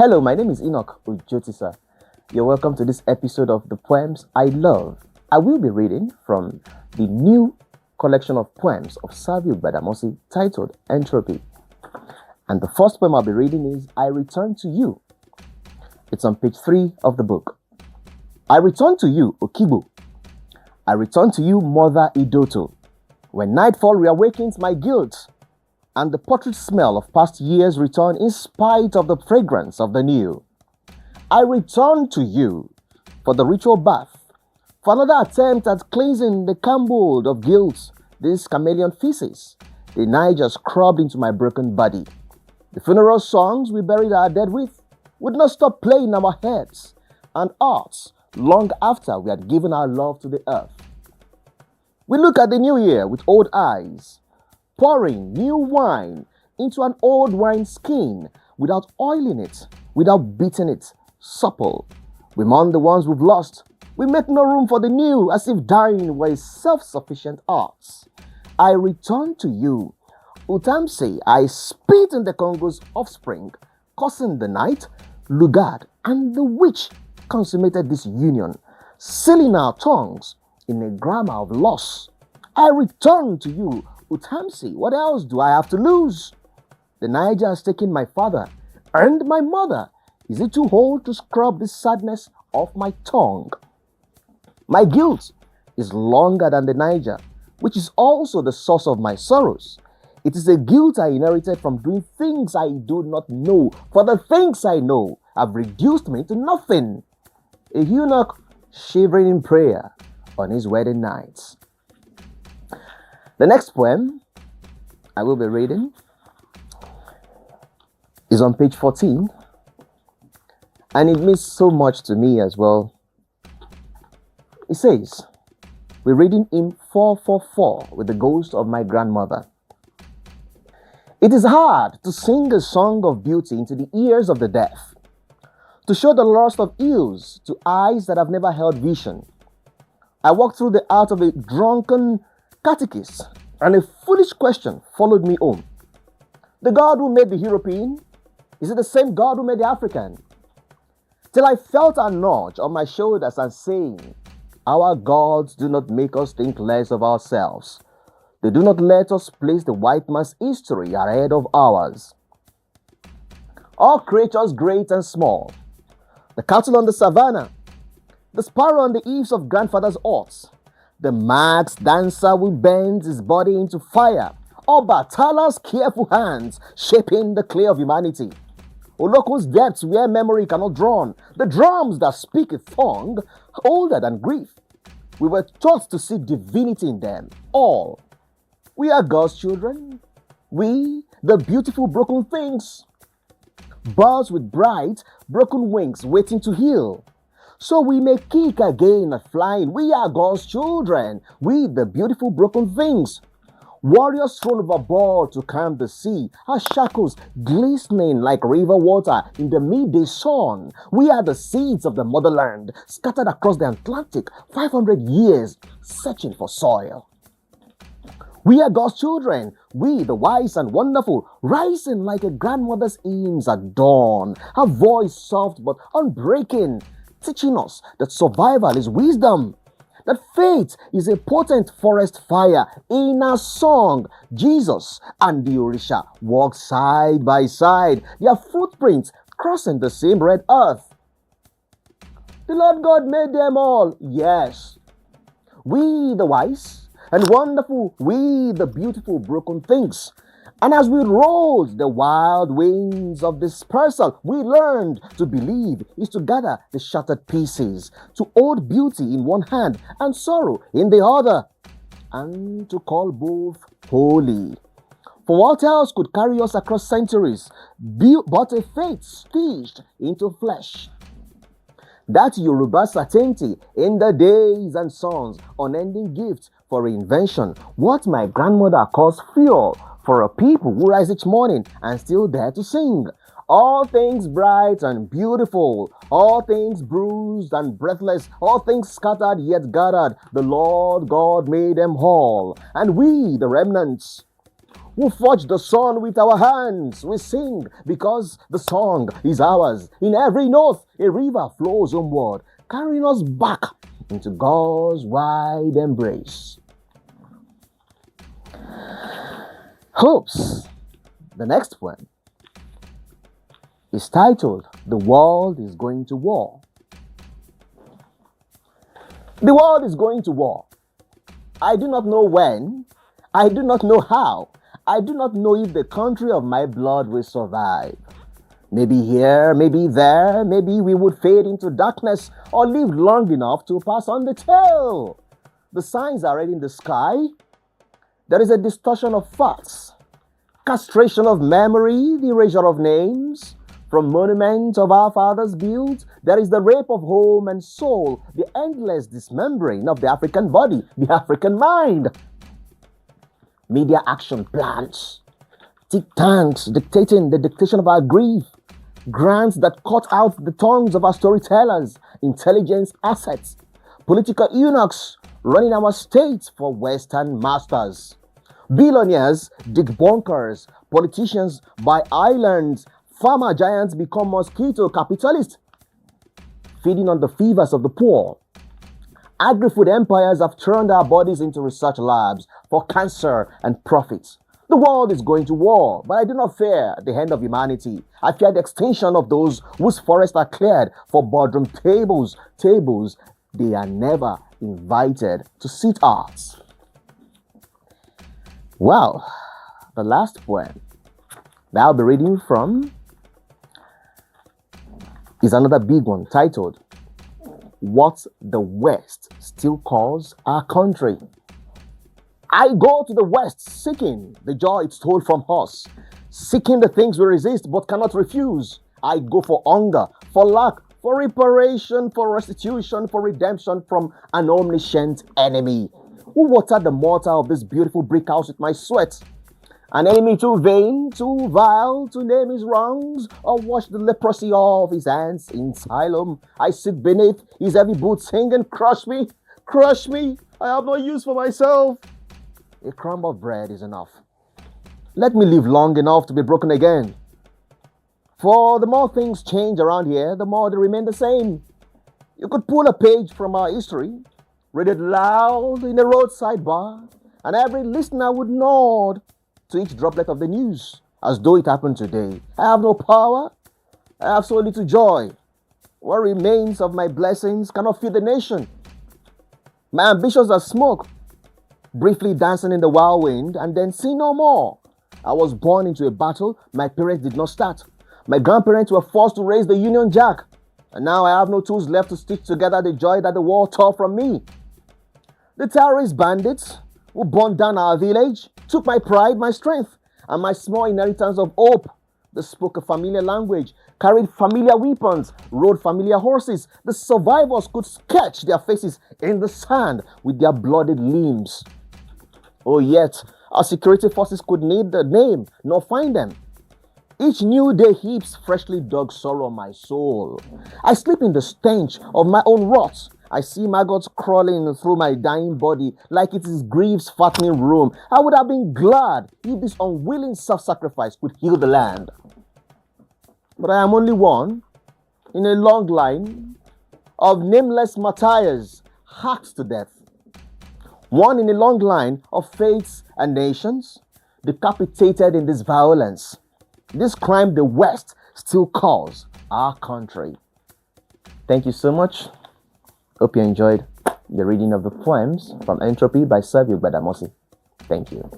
Hello, my name is Enoch Ojotisa. You're welcome to this episode of The Poems I Love. I will be reading from the new collection of poems of Servio Gbadamosi titled Entropy. And the first poem I'll be reading is I Return to You. It's on page 3 of the book. I return to you, Okibo. I return to you, Mother Idoto. When nightfall reawakens my guilt, and the putrid smell of past years return in spite of the fragrance of the new. I return to you for the ritual bath, for another attempt at cleansing the cambold of guilt, this chameleon feces, the Niger scrubbed into my broken body. The funeral songs we buried our dead with would not stop playing in our heads and hearts long after we had given our love to the earth. We look at the new year with old eyes, pouring new wine into an old wine skin without oiling it, without beating it, supple. We mourn the ones we've lost. We make no room for the new, as if dying were a self-sufficient arts. I return to you. Utamse, I spit in the Congo's offspring, cursing the night, Lugard, and the witch consummated this union, sealing our tongues in a grammar of loss. I return to you, Utamse, what else do I have to lose? The Niger has taken my father and my mother. Is it too old to scrub the sadness off my tongue? My guilt is longer than the Niger, which is also the source of my sorrows. It is a guilt I inherited from doing things I do not know, for the things I know have reduced me to nothing. A eunuch shivering in prayer on his wedding nights. The next poem I will be reading is on page 14, and it means so much to me as well. It says, we're reading hymn 444 with the ghost of my grandmother. It is hard to sing a song of beauty into the ears of the deaf, to show the lust of ills to eyes that have never held vision. I walked through the heart of a drunken catechist, and a foolish question followed me home. The God who made the European, is it the same God who made the African? Till I felt a nudge on my shoulders and saying, our gods do not make us think less of ourselves. They do not let us place the white man's history ahead of ours. All creatures great and small, the cattle on the savannah, the sparrow on the eaves of grandfather's huts, the masked dancer who bends his body into fire, Obatala's careful hands shaping the clay of humanity, Oloko's depths where memory cannot drown, the drums that speak a tongue older than grief. We were taught to see divinity in them, all. We are God's children. We, the beautiful broken things. Birds with bright, broken wings waiting to heal. So we may kick again at flying. We are God's children. We, the beautiful broken things. Warriors thrown overboard to calm the sea. Our shackles glistening like river water in the midday sun. We are the seeds of the motherland, scattered across the Atlantic 500 years, searching for soil. We are God's children. We, the wise and wonderful, rising like a grandmother's hymns at dawn. Her voice soft but unbreaking, teaching us that survival is wisdom, that faith is a potent forest fire. In our song, Jesus and the Orisha walk side by side, their footprints crossing the same red earth. The Lord God made them all, yes. We, the wise and wonderful, we, the beautiful broken things. And as we rode the wild winds of dispersal, we learned to believe is to gather the shattered pieces, to hold beauty in one hand and sorrow in the other, and to call both holy. For what else could carry us across centuries but a faith stitched into flesh? That Yoruba certainty in the days and sons, unending gift for reinvention, what my grandmother calls fuel for a people who rise each morning and still dare to sing. All things bright and beautiful, all things bruised and breathless, all things scattered yet gathered, the Lord God made them all. And we, the remnants, who forged the sun with our hands. We sing because the song is ours. In every note, a river flows homeward, carrying us back into God's wide embrace. Hopes. The next one is titled, The World is Going to War. The world is going to war. I do not know when. I do not know how. I do not know if the country of my blood will survive. Maybe here, maybe there, maybe we would fade into darkness or live long enough to pass on the tale. The signs are already in the sky. There is a distortion of facts, castration of memory, the erasure of names. From monuments of our fathers built, there is the rape of home and soul, the endless dismembering of the African body, the African mind. Media action plans, think tanks dictating the dictation of our grief, grants that cut out the tongues of our storytellers, intelligence assets, political eunuchs running our states for Western masters. Billionaires dig bunkers, politicians buy islands, farmer giants become mosquito capitalists, feeding on the fevers of the poor. Agri-food empires have turned our bodies into research labs for cancer and profits. The world is going to war, but I do not fear the end of humanity. I fear the extinction of those whose forests are cleared for boardroom tables they are never invited to sit at. Well, the last poem that I'll be reading from is another big one titled, What the West Still Calls Our Country. I go to the West seeking the joy it stole from us, seeking the things we resist but cannot refuse. I go for hunger, for lack, for reparation, for restitution, for redemption from an omniscient enemy who watered the mortar of this beautiful brick house with my sweat. An enemy too vain, too vile to name his wrongs or wash the leprosy off his hands in asylum. I sit beneath his heavy boots singing, crush me, I have no use for myself. A crumb of bread is enough. Let me live long enough to be broken again. For the more things change around here, the more they remain the same. You could pull a page from our history, read it loud in a roadside bar, and every listener would nod to each droplet of the news, as though it happened today. I have no power. I have so little joy. What remains of my blessings cannot feed the nation. My ambitions are smoke, briefly dancing in the whirlwind and then see no more. I was born into a battle my parents did not start. My grandparents were forced to raise the Union Jack, and now I have no tools left to stitch together the joy that the war tore from me. The terrorist bandits who burned down our village took my pride, my strength, and my small inheritance of hope. They spoke a familiar language, carried familiar weapons, rode familiar horses. The survivors could sketch their faces in the sand with their bloodied limbs. Oh, yet our security forces could need the name nor find them. Each new day heaps freshly dug sorrow on my soul. I sleep in the stench of my own rot. I see maggots crawling through my dying body like it is grief's fattening room. I would have been glad if this unwilling self-sacrifice could heal the land. But I am only one in a long line of nameless martyrs hacked to death. One in a long line of faiths and nations decapitated in this violence. This crime the West still calls our country. Thank you so much. Hope you enjoyed the reading of the poems from Entropy by Servio Gbadamosi. Thank you.